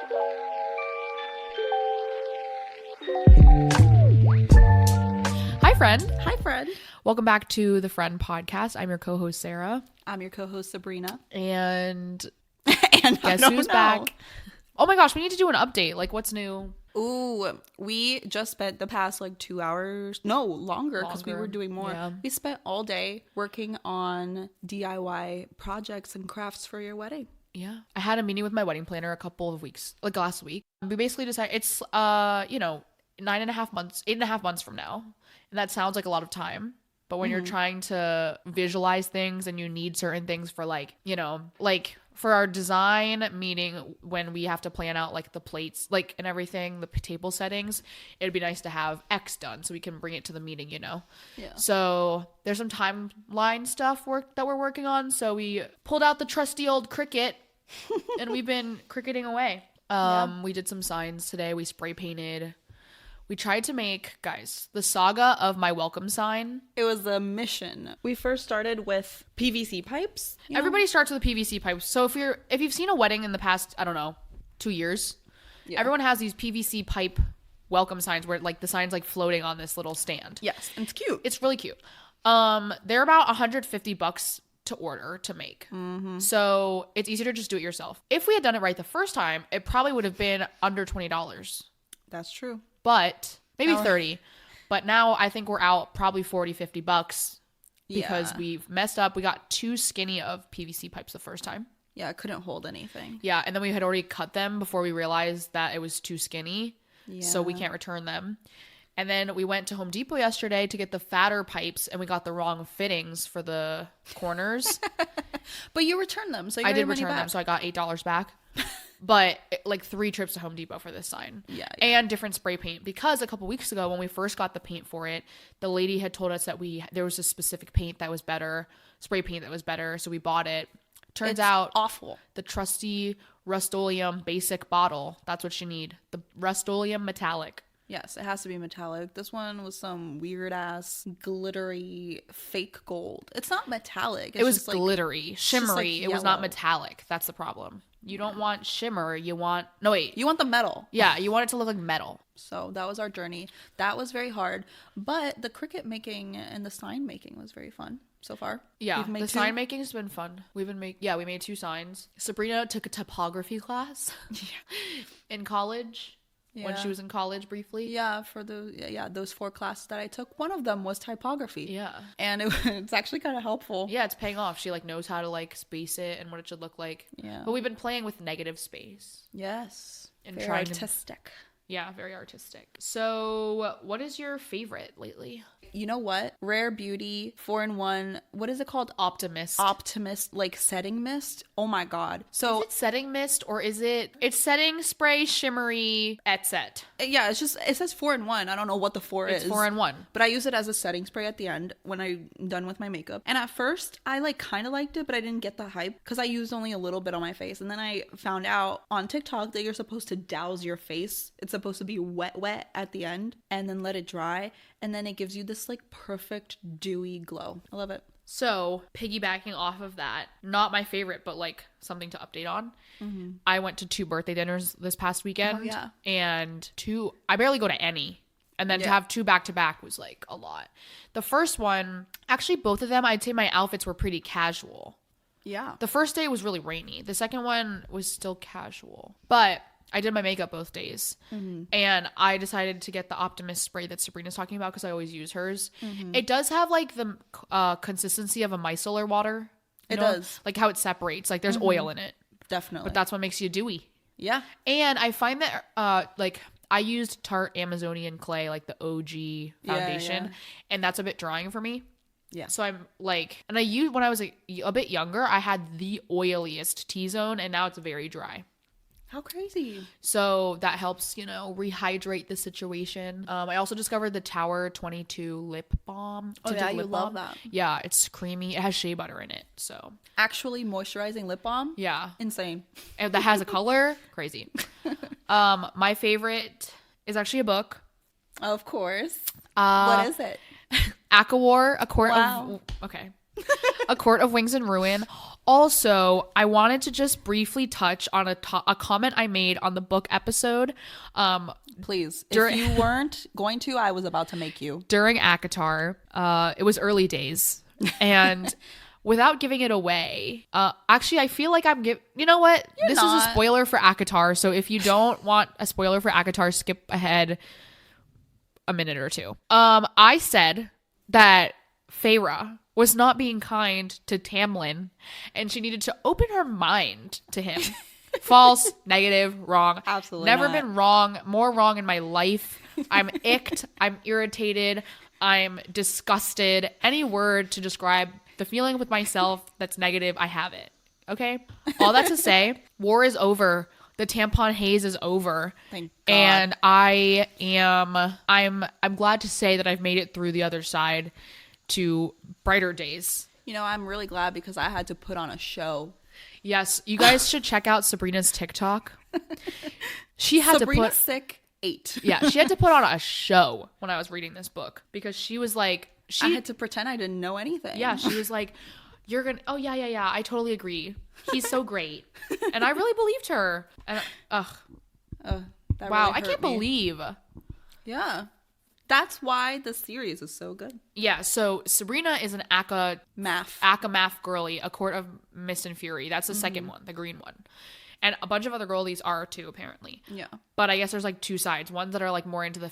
Hi, friend. Hi, friend. Welcome back to the Friend Podcast. I'm your co-host, Sarah. I'm your co-host, Sabrina. And And guess who's back? Oh my gosh, we need to do an update. Like, what's new? Ooh, we just spent the past 2 hours, no, longer, because we were doing more. Yeah. We spent all day working on DIY projects and crafts for your wedding. Yeah. I had a meeting with my wedding planner a couple of weeks, last week. We basically decided it's, 8.5 months from now. And that sounds like a lot of time. But when you're trying to visualize things and you need certain things for for our design meeting, when we have to plan out the plates, and everything, the table settings, it'd be nice to have X done so we can bring it to the meeting, Yeah. So there's some timeline stuff that we're working on. So we pulled out the trusty old Cricut and we've been cricketing away. We did some signs today. We spray painted. We tried to make, guys, the saga of my welcome sign. It was a mission. We first started with PVC pipes. Everybody starts with PVC pipes. So if you've seen a wedding in the past, 2 years, everyone has these PVC pipe welcome signs where the sign's floating on this little stand. Yes, and it's cute. It's really cute. They're about $150 to order to make. So it's easier to just do it yourself. If we had done it right the first time, it probably would have been under $20. That's true. But maybe 30. But now I think we're out probably $40-$50 because we've messed up. We got too skinny of PVC pipes the first time. Yeah, I couldn't hold anything. Yeah, and then we had already cut them before we realized that it was too skinny. Yeah. So we can't return them. And then we went to Home Depot yesterday to get the fatter pipes, and we got the wrong fittings for the corners. But you returned them, so you I got did your money return back. them, so I got $8 back. But 3 trips to Home Depot for this sign. Yeah. And different spray paint, because a couple weeks ago when we first got the paint for it, the lady had told us that there was a specific paint that was better, spray paint that was better, so we bought it. Turns out awful. The trusty Rust-Oleum basic bottle, that's what you need. The Rust-Oleum metallic. Yes, it has to be metallic. This one was some weird ass glittery fake gold. It's not metallic. It was glittery, shimmery. It was not yellow. Metallic. That's the problem. You don't want shimmer. You want the metal. Yeah, you want it to look like metal. So that was our journey. That was very hard. But the Cricut making and the sign making was very fun so far. Yeah, the sign making has been fun. We made 2 signs. Sabrina took a typography class in college. When she was in college briefly. Yeah, for those 4 classes that I took, one of them was typography. Yeah. And it's actually kind of helpful. Yeah, it's paying off. She knows how to space it and what it should look like. Yeah. But we've been playing with negative space. Yes. And very trying artistic. Yeah, very artistic. So, what is your favorite lately? You know what? Rare Beauty 4-in-1. What is it called? Optimist, setting mist. Oh my god. So is it setting mist or is it's setting spray shimmery etc. Yeah, it says 4-in-1. I don't know what the 4 is. It's 4-in-1. But I use it as a setting spray at the end when I'm done with my makeup. And at first, I kind of liked it, but I didn't get the hype because I used only a little bit on my face. And then I found out on TikTok that you're supposed to douse your face. It's supposed to be wet at the end and then let it dry. And then it gives you this perfect dewy glow. I love it. So piggybacking off of that, not my favorite, but something to update on. Mm-hmm. I went to 2 birthday dinners this past weekend. Oh, yeah. And I barely go to any. And then to have 2 back to back was a lot. The first one, actually both of them, I'd say my outfits were pretty casual. Yeah. The first day was really rainy. The second one was still casual. But I did my makeup both days. Mm-hmm. And I decided to get the Optimist spray that Sabrina's talking about because I always use hers. Mm-hmm. It does have the consistency of a micellar water. It does. How it separates. There's oil in it. Definitely. But that's what makes you dewy. Yeah. And I find that I used Tarte Amazonian Clay, the OG foundation. And that's a bit drying for me. Yeah. So I'm and I used, when I was a bit younger, I had the oiliest T-zone and now it's very dry. How crazy. So that helps, rehydrate the situation. I also discovered the Tower 22 lip balm. Oh yeah, you love that. Yeah, it's creamy. It has shea butter in it. So actually moisturizing lip balm? Yeah. Insane. And that has a color? Crazy. My favorite is actually a book. Of course. What is it? ACOWAR, A Court Wow. of... Okay. A Court of Wings and Ruin. Also, I wanted to just briefly touch on a comment I made on the book episode. Please. During- If you weren't going to, I was about to make you. During ACOTAR. It was early days. And without giving it away, actually, I feel like you know what? This is a spoiler for ACOTAR. So if you don't want a spoiler for ACOTAR, skip ahead a minute or two. I said that Feyre was not being kind to Tamlin, and she needed to open her mind to him. False, negative, wrong. Absolutely Never not. been wrong, more wrong in my life. I'm icked, I'm irritated, I'm disgusted. Any word to describe the feeling with myself that's negative, I have it. Okay? All that to say, war is over. The tampon haze is over. Thank God. And I'm glad to say that I've made it through the other side to brighter days. You know, I'm really glad because I had to put on a show. Yes, you guys should check out Sabrina's TikTok. She had Sabrina to put Sick 8. Yeah, she had to put on a show when I was reading this book because she was like I had to pretend I didn't know anything. Yeah, she was like, you're gonna oh yeah, I totally agree. He's so great. And I really believed her. And That wow, really I hurt can't me. believe. Yeah. That's why the series is so good. Yeah, so Sabrina is an Math girly, A Court of Mist and Fury. That's the second one, the green one. And a bunch of other girlies are too, apparently. Yeah. But I guess there's like two sides. Ones that are like more into the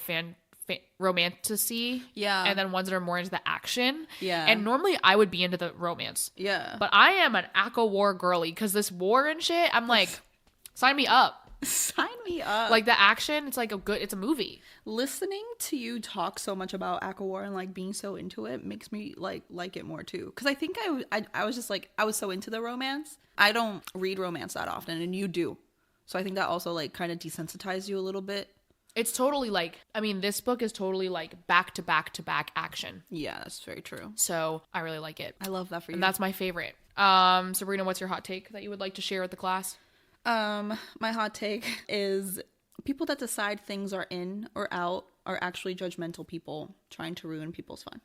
romantasy. Yeah. And then ones that are more into the action. Yeah. And normally I would be into the romance. Yeah. But I am an Aqua War girly because this war and shit, I'm like, sign me up. Sign me up. Like the action, it's like it's a movie. Listening to you talk so much about ACOWAR and like being so into it makes me like it more too. Because I think I was just like, I was so into the romance. I don't read romance that often, and you do. So I think that also like kind of desensitized you a little bit. It's totally like, I mean, this book is totally like back to back to back action. Yeah, that's very true. So I really like it. I love that for you. And that's my favorite. Sabrina, what's your hot take that you would like to share with the class? My hot take is people that decide things are in or out are actually judgmental people trying to ruin people's fun.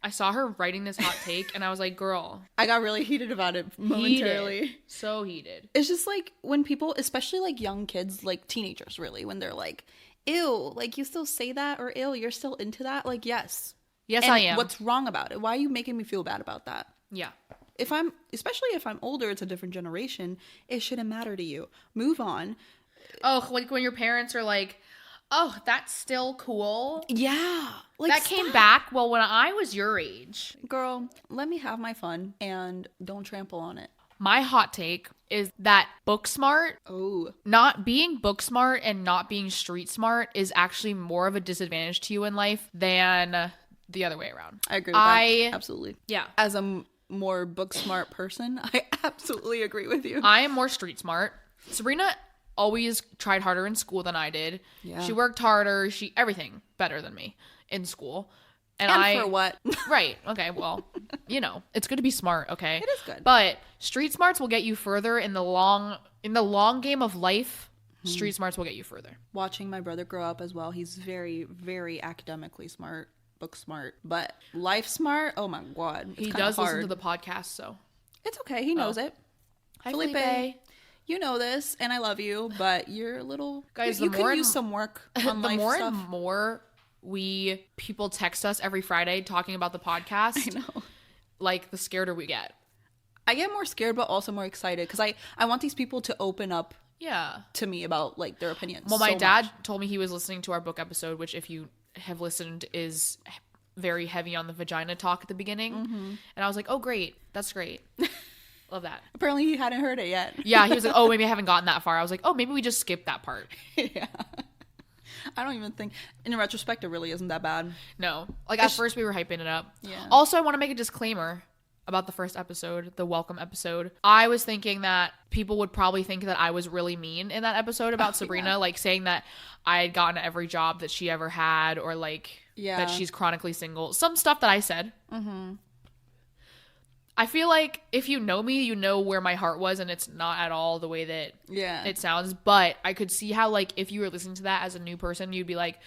I saw her writing this hot take and I was like, girl. I got really heated about it momentarily. Heated. So heated. It's just like when people, especially like young kids, like teenagers really, when they're like, ew, like you still say that, or ew, you're still into that? Like, yes. Yes, And I am. what's wrong about it? Why are you making me feel bad about that? Yeah. Especially if I'm older, it's a different generation, it shouldn't matter to you. Move on. Oh, like when your parents are like, oh, that's still cool. Yeah. Like That came back. Well, when I was your age. Girl, let me have my fun and don't trample on it. My hot take is that book smart, Oh. not being book smart and not being street smart is actually more of a disadvantage to you in life than the other way around. I agree with that. Absolutely. Yeah. As a more book smart person, I absolutely agree with you. I am more street smart. Sabrina always tried harder in school than I did. Yeah. She worked harder. Everything better than me in school. And for what? Right. Okay. Well, it's good to be smart. Okay. It is good. But street smarts will get you further in the long game of life. Street smarts will get you further. Watching my brother grow up as well, he's very, very academically smart, book smart, but life smart. Oh my God. It's He kinda does hard. listen to the podcast, so. It's okay. He knows it. Hi, Felipe. Felipe. You know this, and I love you, but you're a little... Guys, you the can more use and- some work on The life more stuff. and more people text us every Friday talking about the podcast, I know. like the scareder we get. I get more scared, but also more excited because I want these people to open up Yeah. to me about like their opinions. Well, my so dad much. told me he was listening to our book episode, which if you have listened is very heavy on the vagina talk at the beginning. And I was like, oh, great. That's great. Love that. Apparently he hadn't heard it yet. Yeah, he was like, oh, maybe I haven't gotten that far. I was like, oh, maybe we just skipped that part. Yeah. I don't even think, in retrospect, it really isn't that bad. No. Like, at first we were hyping it up. Yeah. Also, I want to make a disclaimer about the first episode, the welcome episode. I was thinking that people would probably think that I was really mean in that episode about Sabrina, like saying that I had gotten every job that she ever had, or like that she's chronically single. Some stuff that I said. I feel like if you know me, you know where my heart was, and it's not at all the way that it sounds. But I could see how, like, if you were listening to that as a new person, you'd be like,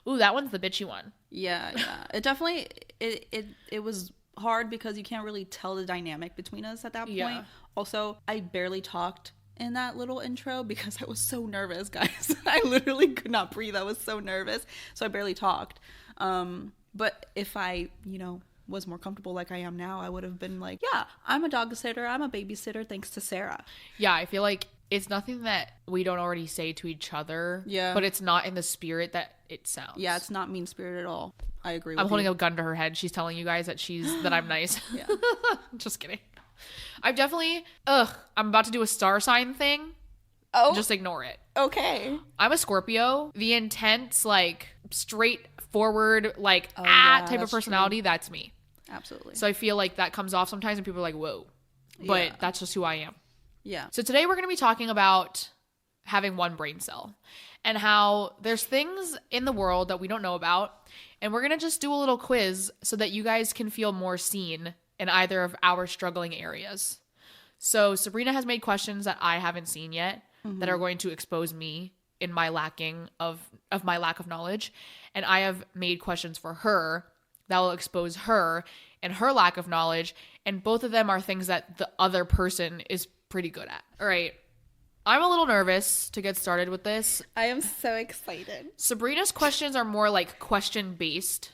ooh, that one's the bitchy one. Yeah. It definitely, it was hard because you can't really tell the dynamic between us at that point. Yeah. Also, I barely talked in that little intro because I was so nervous, guys. I literally could not breathe. I was so nervous. So I barely talked. But if I, was more comfortable like I am now, I would have been like, yeah, I'm a dog sitter. I'm a babysitter thanks to Sarah. Yeah, I feel like it's nothing that we don't already say to each other. Yeah. But it's not in the spirit that it sounds. Yeah, it's not mean-spirited at all. I agree with I'm holding you. a gun to her head. She's telling you guys that I'm nice. Yeah. Just kidding. I'm definitely, I'm about to do a star sign thing. Oh, Just ignore it. okay. I'm a Scorpio. The intense, like, straightforward, like, yeah, type of that's personality, that's me. Absolutely. So I feel like that comes off sometimes and people are like, whoa. But Yeah. that's just who I am. Yeah. So today we're going to be talking about having one brain cell and how there's things in the world that we don't know about. And we're going to just do a little quiz so that you guys can feel more seen in either of our struggling areas. So Sabrina has made questions that I haven't seen yet that are going to expose me in my lacking of my lack of knowledge. And I have made questions for her that will expose her and her lack of knowledge. And both of them are things that the other person is pretty good at. All right. I'm a little nervous to get started with this. I am so excited. Sabrina's questions are more like question based.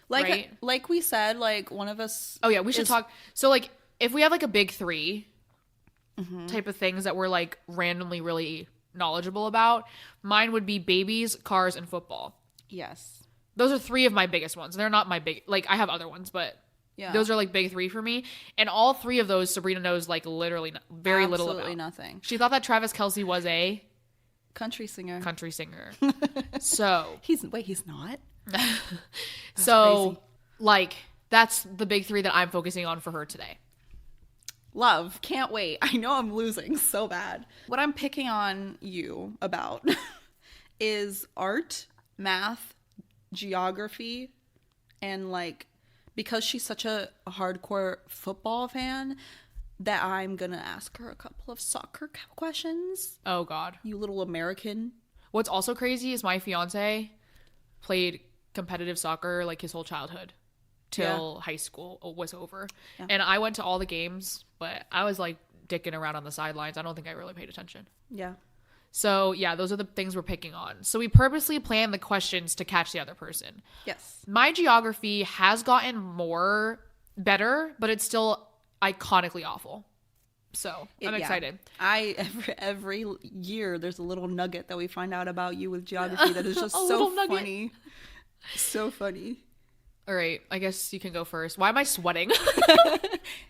Like Right. like we said, like one of us. Oh yeah, we should is- talk. So like if we have like a big three type of things that we're like randomly really knowledgeable about, mine would be babies, cars, and football. Yes. Those are three of my biggest ones. They're not my big, like I have other ones, but Yeah. those are like big three for me. And all three of those Sabrina knows like literally very little Absolutely about. nothing. She thought that Travis Kelce was a Country singer. country singer. So He's not. so crazy. like that's the big three that I'm focusing on for her today. Love, can't wait. I know I'm losing so bad. What I'm picking on you about is art, math, geography, and like because she's such a hardcore football fan that I'm gonna ask her a couple of soccer questions. Oh God. You little American. What's also crazy is my fiance played competitive soccer like his whole childhood till high school was over. Yeah. And I went to all the games, but I was like dicking around on the sidelines. I don't think I really paid attention. Yeah. So yeah, those are the things we're picking on. So we purposely plan the questions to catch the other person. Yes. My geography has gotten more better, but it's still iconically awful. So I'm Yeah. excited. Every year there's a little nugget that we find out about you with geography that is just A so little nugget. funny. So funny. All right, I guess you can go first. Why am I sweating?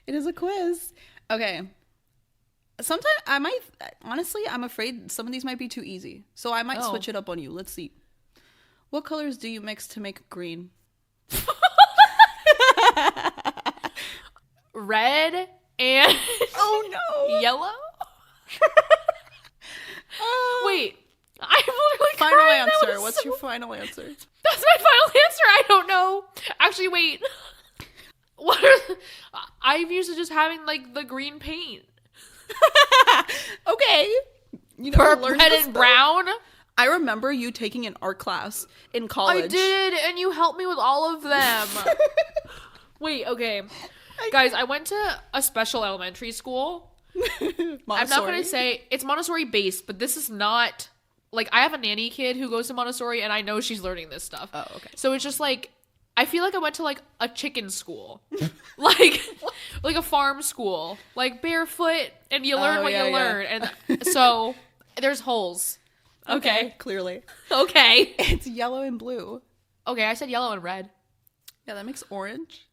It is a quiz. Okay. Sometimes I'm afraid some of these might be too easy. So I might Oh. switch it up on you. Let's see. What colors do you mix to make green? Red and Oh no. yellow? Oh. Wait, I'm literally Final crying. That answer. was What's so- your final answer? That's my final answer. I don't know. Actually, wait. What are I'm used to just having like the green paint. Okay. You For learn red this and stuff. brown. I remember you taking an art class in college. I did, and you helped me with all of them. Wait, okay. Guys, I went to a special elementary school. I'm not going to say it's Montessori based, but this is not like I have a nanny kid who goes to Montessori and I know she's learning this stuff. Oh, okay. So it's just like I feel like I went to like a chicken school. like a farm school. Like barefoot and you learn Oh, what yeah, you yeah. learn. And so there's holes. Okay. Clearly. Okay. It's yellow and blue. Okay, I said yellow and red. Yeah, that makes orange.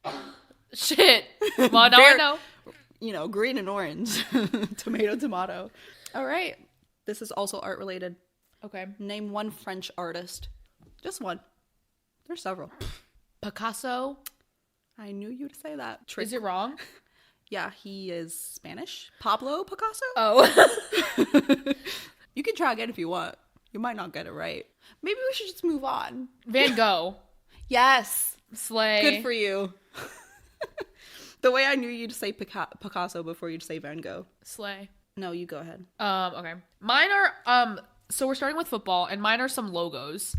Shit. Well, now I know. Green and orange. Tomato. All right. This is also art related. Okay. Name one French artist. Just one. There's several. Picasso. I knew you'd say that. Trick. Is it wrong? Yeah, he is Spanish. Pablo Picasso? Oh. You can try again if you want. You might not get it right. Maybe we should just move on. Van Gogh. Yes. Slay. Good for you. The way I knew you'd say Picasso before you'd say Van Gogh. Slay. No, you go ahead. Okay. Mine are so we're starting with football and mine are some logos.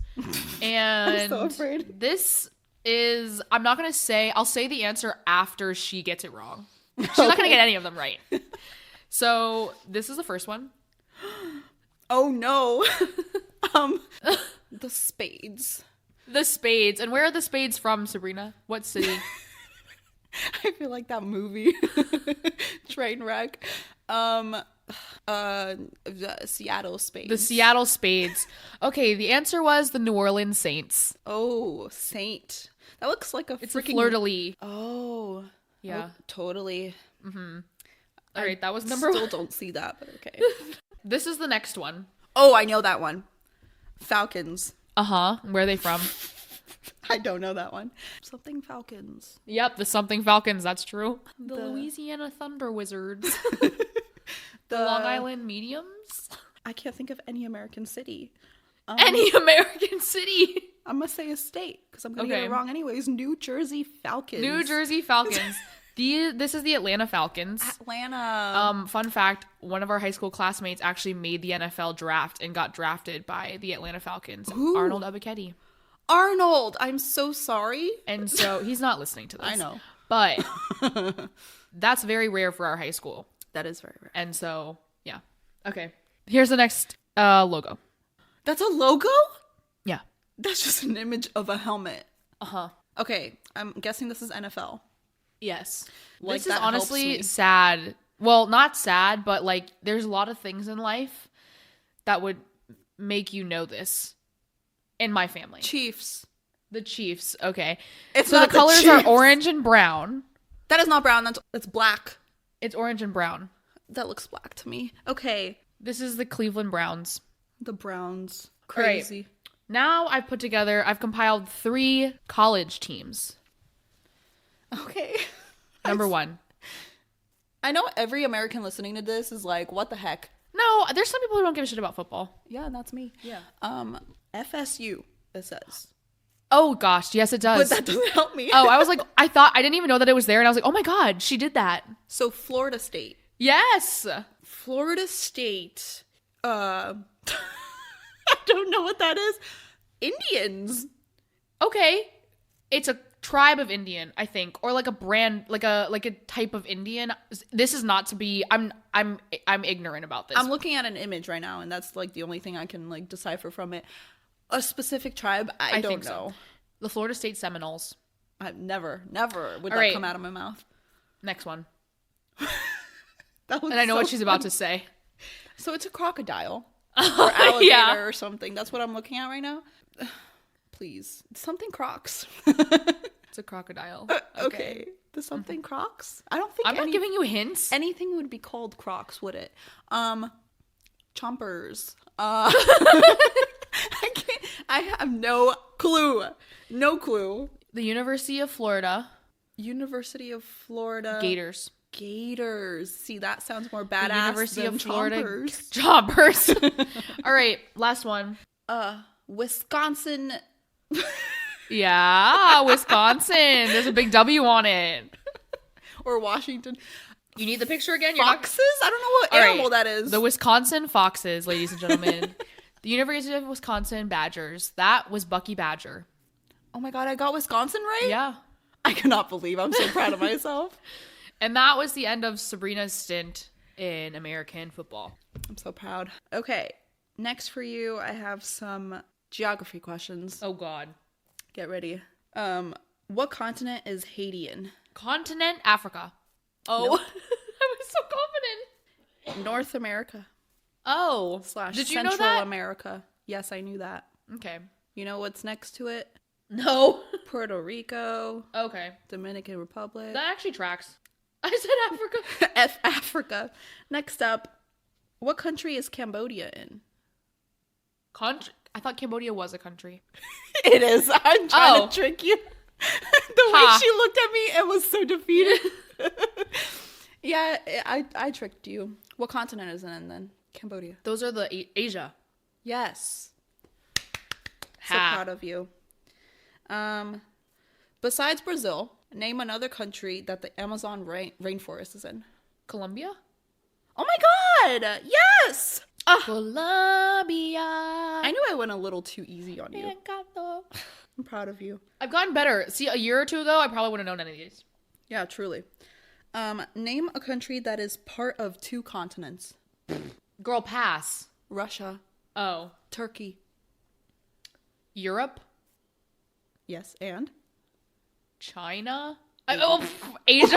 And I'm so afraid. this is, I'm not going to say, I'll say the answer after she gets it wrong. She's not going to get any of them right. So this is the first one. Oh no. The spades. The spades. And where are the spades from, Sabrina? What city? I feel like that movie. Trainwreck. The Seattle Spades. The Seattle Spades. Okay, the answer was the New Orleans Saints. Oh, Saint. That looks like a It's freaking... a fleur-de-lis. Oh. Yeah. Oh, totally. All right, that was number Still one. don't see that, but okay. This is the next one. Oh, I know that one. Falcons. Uh-huh. Where are they from? I don't know that one. Something Falcons. Yep, the something Falcons. That's true. The The- Louisiana Thunder Wizards. The The Long Island Mediums. I can't think of any American city. Any American city. I'm gonna say a state because I'm gonna get Okay. it wrong anyways. New Jersey Falcons. New Jersey Falcons. This is the Atlanta Falcons. Atlanta. Fun fact, one of our high school classmates actually made the NFL draft and got drafted by the Atlanta Falcons. Who? Arnold Ebiketie. Arnold. I'm so sorry. And so he's not listening to this. I know. But that's very rare for our high school. That is very rare. And so, yeah. Okay. Here's the next logo. That's a logo? Yeah. That's just an image of a helmet. Uh-huh. Okay, I'm guessing this is NFL. Yes. Like, This is that helps honestly me. sad. Well, not sad, but like there's a lot of things in life that would make you know this in my family. Chiefs. The Chiefs. Okay. It's So not the colors Chiefs. are orange and brown. That is not brown. That's black. It's orange and brown. That looks black to me. Okay. This is the Cleveland Browns. The Browns. All right. Crazy. Now I've compiled 3 college teams. Okay. Number 1. I know every American listening to this is like, what the heck? No, there's some people who don't give a shit about football. Yeah, that's me. Yeah. FSU, it says. Oh gosh, yes it does. But that doesn't help me. Oh, I was like, I didn't even know that it was there, and I was like, oh my god, she did that. So Florida State. Yes. Florida State. I don't know what that is. Indians. Okay. It's a tribe of Indian, I think, or like a brand, like a type of Indian. This is not to be. I'm ignorant about this. I'm looking at an image right now, and that's like the only thing I can like decipher from it. A specific tribe, I don't think know. so. The Florida State Seminoles. I've never would All that right. come out of my mouth. Next one. That was And I know so what she's about funny. to say. So it's a crocodile or alligator Yeah. or something. That's what I'm looking at right now. Please, something Crocs. It's a crocodile. Okay, the something Crocs. I don't think I'm not giving you hints. anything would be called Crocs, would it? Chompers. I can't. I have no clue. No clue. The University of Florida University of Florida. Gators. Gators. See, that sounds more The badass University than of Florida Chompers. Chompers. All right, last one. Wisconsin. Yeah, Wisconsin. There's a big W on it. Or Washington. You need the picture again? You're not- Foxes? I don't know what All right, animal that is. The Wisconsin Foxes, ladies and gentlemen. The University of Wisconsin Badgers. That was Bucky Badger. Oh my god, I got Wisconsin right? Yeah. I cannot believe I'm so proud of myself. And that was the end of Sabrina's stint in American football. I'm so proud. Okay, next for you, I have some geography questions. Oh, God. Get ready. What continent is Haiti in? Continent Africa. Oh. Nope. I was so confident. North America Oh. / Did you Central know that? America. Yes, I knew that. Okay. You know what's next to it? No. Puerto Rico, Okay. Dominican Republic. That actually tracks. I said Africa. Africa. Next up, what country is Cambodia in? I thought Cambodia was a country. It is. I'm trying Oh. to trick you. The way Ha. she looked at me and was so defeated. Yeah, I tricked you. What continent is it in then? Cambodia. Those are the Asia. Yes. So Ha. proud of you. Besides Brazil, name another country that the Amazon rainforest is in. Colombia? Oh my god! Yes! Colombia. I knew I went a little too easy on you. I'm proud of you. I've gotten better. See, a year or two ago, I probably wouldn't have known any of these. Yeah, truly. Name a country that is part of 2 continents. Girl, pass. Russia. Oh. Turkey. Europe? Yes, and? China? Asia? There's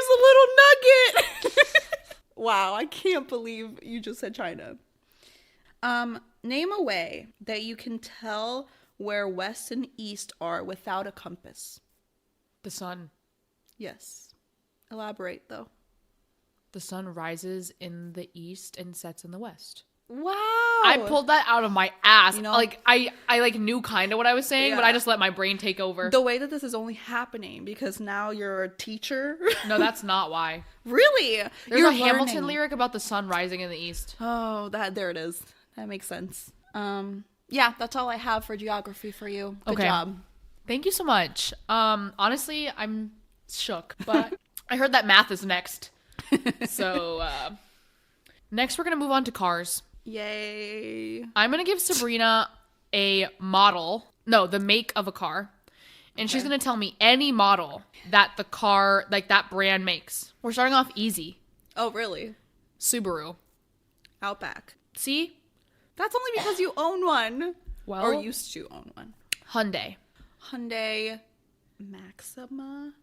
a little nugget! Wow, I can't believe you just said China. Name a way that you can tell where west and east are without a compass. The sun. Yes. Elaborate, though. The sun rises in the east and sets in the west. Wow. I pulled that out of my ass. You know, like I like knew kind of what I was saying, but I just let my brain take over. The way that this is only happening because now you're a teacher. No, that's not why. Really? There's You're a Hamilton learning. lyric about the sun rising in the east. Oh, there it is. That makes sense. Yeah, that's all I have for geography for you. Good job. Thank you so much. Honestly, I'm shook, but I heard that math is next. So, next we're going to move on to cars. Yay. I'm going to give Sabrina a model. No, the make of a car. And she's going to tell me any model that the car, like that brand makes. We're starting off easy. Oh, really? Subaru. Outback. See? That's only because you own one. Well, or used to own one. Hyundai. Hyundai Maxima?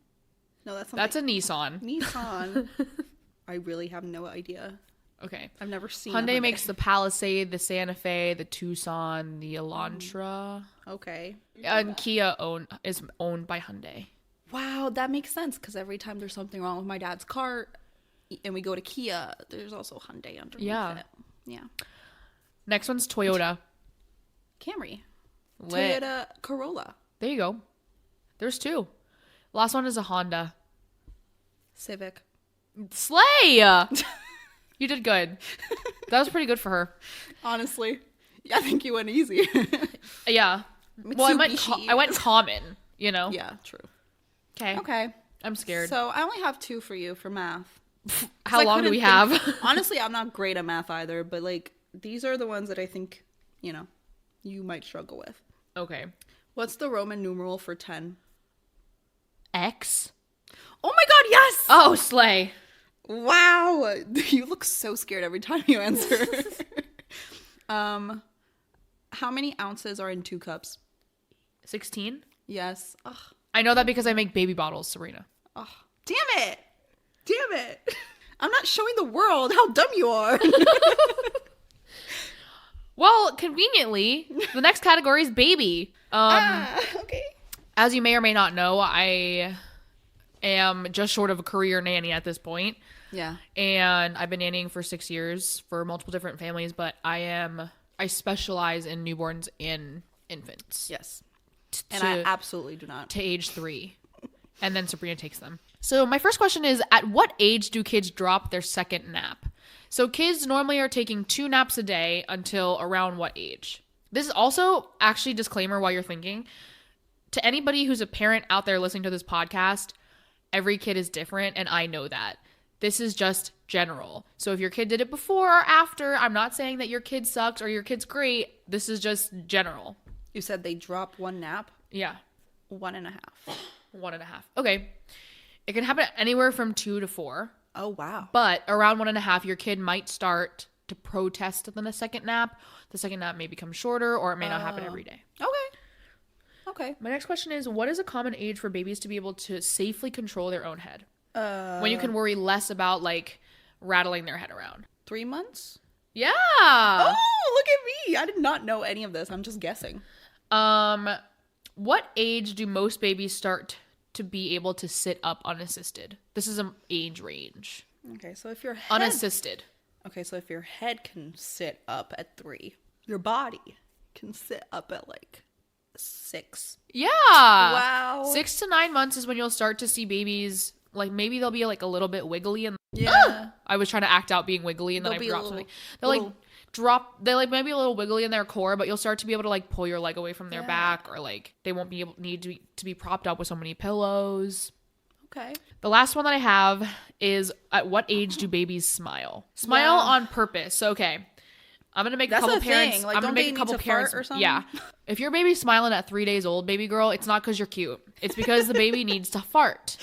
No, that's not. That's a Nissan. Nissan. I really have no idea. Okay. I've never seen Hyundai makes the Palisade, the Santa Fe, the Tucson, the Elantra. Okay. And Kia is owned by Hyundai. Wow, that makes sense because every time there's something wrong with my dad's car and we go to Kia, there's also Hyundai underneath it. Yeah. Next one's Toyota. Camry. Lit. Toyota Corolla. There you go. There's 2. Last one is a Honda. Civic. Slay! You did good. That was pretty good for her. Honestly. I think you went easy. Yeah. Well, I went common, you know? Yeah, true. Okay. Okay. I'm scared. So I only have 2 for you for math. How long do we have? Honestly, I'm not great at math either, but like these are the ones that I think, you might struggle with. Okay. What's the Roman numeral for 10? X? Oh my god, yes! Oh, slay. Wow. You look so scared every time you answer. How many ounces are in 2 cups? 16? Yes. Ugh. I know that because I make baby bottles, Sabrina. Oh, damn it. Damn it. I'm not showing the world how dumb you are. Well, conveniently, the next category is baby. Okay. As you may or may not know, I am just short of a career nanny at this point. Yeah. And I've been nannying for 6 years for multiple different families, but I specialize in newborns and infants. Yes. And I absolutely do not. To age 3. And then Sabrina takes them. So my first question is, at what age do kids drop their second nap? So kids normally are taking 2 naps a day until around what age? This is also, actually, disclaimer while you're thinking, to anybody who's a parent out there listening to this podcast, every kid is different, and I know that. This is just general. So if your kid did it before or after, I'm not saying that your kid sucks or your kid's great. This is just general. You said they drop 1 nap? Yeah. 1.5. 1.5. Okay. It can happen anywhere from 2 to 4. Oh, wow. But around 1.5, your kid might start to protest the second nap. The second nap may become shorter, or it may not happen every day. Okay. My next question is, what is a common age for babies to be able to safely control their own head? When you can worry less about, like, rattling their head around. 3 months? Yeah. Oh, look at me. I did not know any of this. I'm just guessing. What age do most babies start to be able to sit up unassisted? This is an age range. Okay, so if your head... Unassisted. Okay, so if your head can sit up at 3, your body can sit up at, like, 6. Yeah. Wow. 6 to 9 months is when you'll start to see babies, like, maybe they'll be, like, a little bit wiggly. And I was trying to act out being wiggly, and then I dropped something. They'll, maybe a little wiggly in their core, but you'll start to be able to, like, pull your leg away from their back, or, like, they won't need to be propped up with so many pillows. Okay. The last one that I have is, at what age do babies smile? Smile on purpose. So, okay. I'm gonna make That's a couple the parents. thing. Like, I'm gonna don't make they a need couple to parents. fart or something? Yeah. If your baby's smiling at 3 days old, baby girl, it's not because you're cute. It's because the baby needs to fart.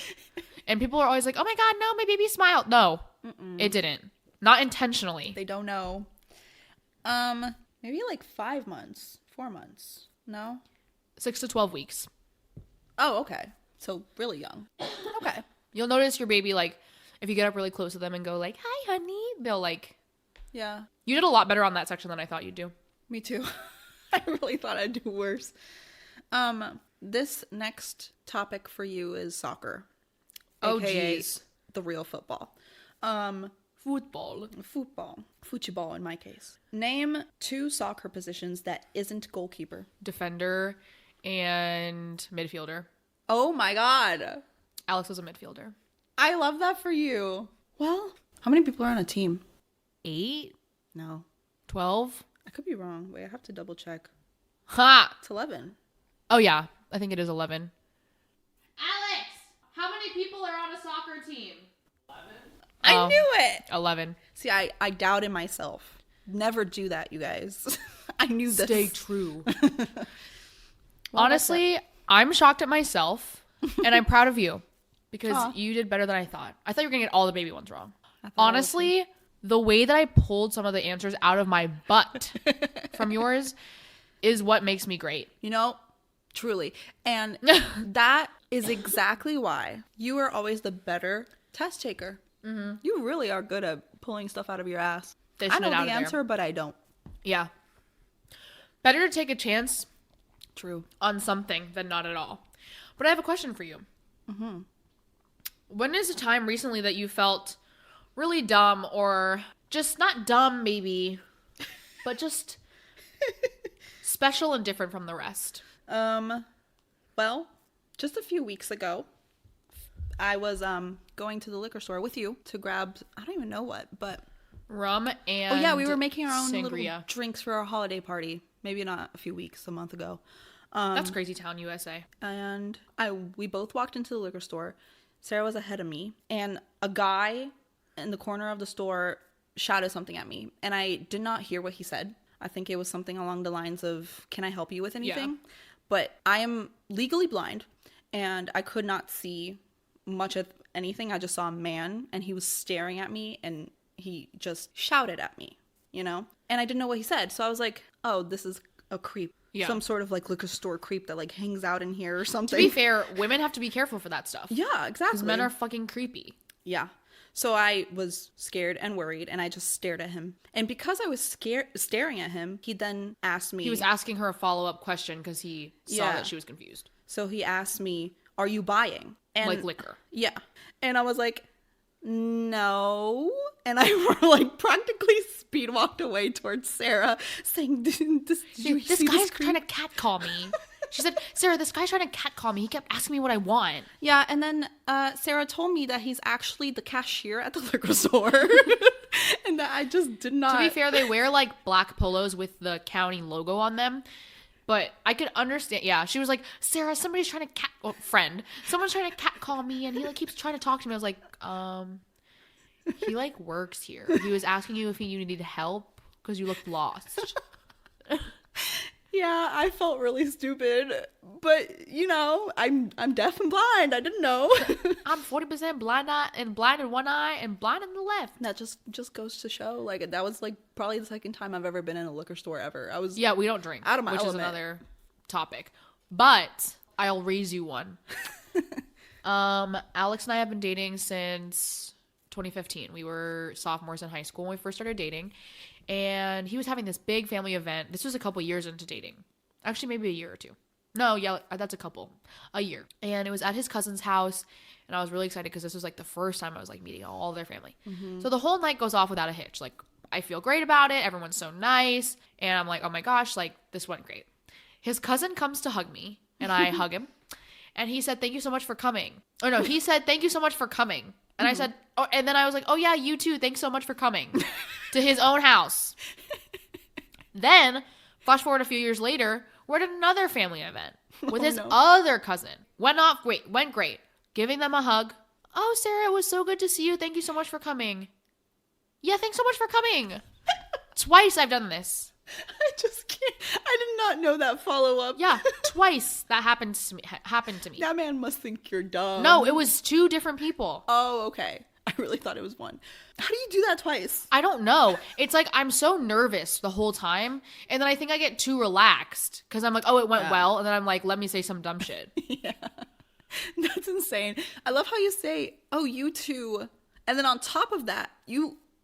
And people are always like, "Oh my god, no, my baby smiled." No, it didn't. Not intentionally. They don't know. Maybe like 5 months, 4 months. No. 6 to 12 weeks. Oh, okay. So really young. Okay. You'll notice your baby, like, if you get up really close to them and go like, "Hi, honey," they'll like. Yeah. You did a lot better on that section than I thought you'd do. Me too. I really thought I'd do worse. This next topic for you is soccer. Oh, AKA jeez. the real football. Football. Football in my case. Name 2 soccer positions that isn't goalkeeper. Defender and midfielder. Oh my god. Alex was a midfielder. I love that for you. Well, how many people are on a team? 8? No. 12? I could be wrong. Wait, I have to double check. Ha! It's 11. Oh, yeah. I think it is 11. Alex! How many people are on a soccer team? 11. I knew it. 11. See, I doubted myself. Never do that, you guys. I knew this. Stay true. Honestly, I'm shocked at myself, and I'm proud of you because you did better than I thought. I thought you were going to get all the baby ones wrong. Honestly, the way that I pulled some of the answers out of my butt from yours is what makes me great. You know, truly. And that is exactly why you are always the better test taker. Mm-hmm. You really are good at pulling stuff out of your ass. Fishing I know it out the of answer, there. but I don't. Yeah. Better to take a chance True. on something than not at all. But I have a question for you. Mm-hmm. When is a time recently that you felt really dumb, or just not dumb maybe, but just special and different from the rest? Well, just a few weeks ago, I was going to the liquor store with you to grab, I don't even know what, but Rum and oh yeah, we were making our own sangria. little drinks for our holiday party. Maybe not a few weeks, a month ago. That's Crazy Town, USA. And we both walked into the liquor store. Sarah was ahead of me, and a guy in the corner of the store shouted something at me, and I did not hear what he said. I think it was something along the lines of, "Can I help you with anything?" Yeah. But I am legally blind, and I could not see much of anything. I just saw a man, and he was staring at me, and he just shouted at me, you know? And I didn't know what he said, so I was like, oh, this is a creep. Yeah. Some sort of like liquor store creep that like hangs out in here or something. To be fair, women have to be careful for that stuff. Yeah, exactly. Because men are fucking creepy. Yeah. So I was scared and worried, and I just stared at him. And because I was staring at him, he then asked me... He was asking her a follow-up question because he saw Yeah. that she was confused. So he asked me, "Are you buying?" And Like liquor. Yeah. And I was like, no. And I like practically speed walked away towards Sarah, saying, "This guy's trying to catcall me." She said, "Sarah, this guy's trying to catcall me. He kept asking me what I want." Yeah, and then Sarah told me that he's actually the cashier at the liquor store. And that I just did not... To be fair, they wear like black polos with the county logo on them. But I could understand. Yeah, she was like, "Sarah, somebody's trying to someone's trying to catcall me, and he like keeps trying to talk to me." I was like, he like works here. He was asking you if you needed help because you looked lost. Yeah, I felt really stupid, but you know, I'm deaf and blind. I didn't know. I'm 40% blind in one eye and blind in the left. That just goes to show, like, that was like probably the second time I've ever been in a liquor store ever. I was Yeah, we don't drink, out of my which element. is another topic. But I'll raise you one. Alex and I have been dating since 2015. We were sophomores in high school when we first started dating. And he was having this big family event. This was a couple years into dating. Actually, maybe a year or two. No, yeah, that's a year. And it was at his cousin's house. And I was really excited because this was like the first time I was like meeting all their family. Mm-hmm. So the whole night goes off without a hitch. Like, I feel great about it. Everyone's so nice. And I'm like, oh my gosh, like, this went great. His cousin comes to hug me. And I hug him. And he said, "Thank you so much for coming." Or no, he said, "Thank you so much for coming." And I said, oh, and then I was like, "Oh yeah, you too. Thanks so much for coming." To his own house. Then, flash forward a few years later, we're at another family event with his other cousin. Went great. Giving them a hug. "Oh, Sarah, it was so good to see you. Thank you so much for coming." "Yeah, thanks so much for coming." Twice I've done this. I just can't. I did not know that follow up. Yeah, twice that happened to me. That man must think you're dumb. No, it was 2 different people. Oh, okay. I really thought it was one. How do you do that twice? I don't know. It's like I'm so nervous the whole time, and then I think I get too relaxed because I'm like, oh, it went well, and then I'm like, let me say some dumb shit. Yeah. That's insane. I love how you say, oh, you too. And then on top of that,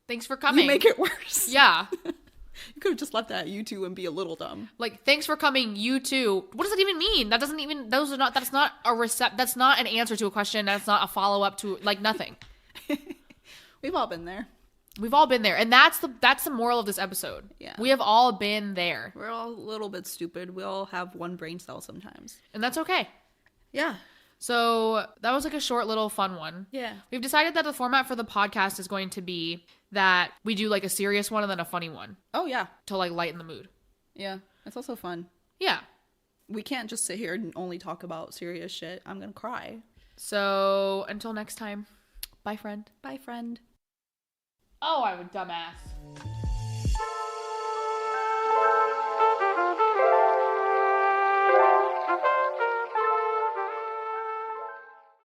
Thanks for coming. you make it worse. Yeah. You could have just left that at you two and be a little dumb. Like, thanks for coming, you too. What does that even mean? That's not that's not an answer to a question. That's not a follow-up to, like, nothing. We've all been there. We've all been there. And that's the moral of this episode. Yeah. We have all been there. We're all a little bit stupid. We all have one brain cell sometimes. And that's okay. Yeah. So that was like a short little fun one. Yeah. We've decided that the format for the podcast is going to be that we do like a serious one and then a funny one Oh, yeah. to like lighten the mood. Yeah. It's also fun. Yeah. We can't just sit here and only talk about serious shit. I'm going to cry. So until next time, bye, friend. Bye, friend. Oh, I'm a dumbass.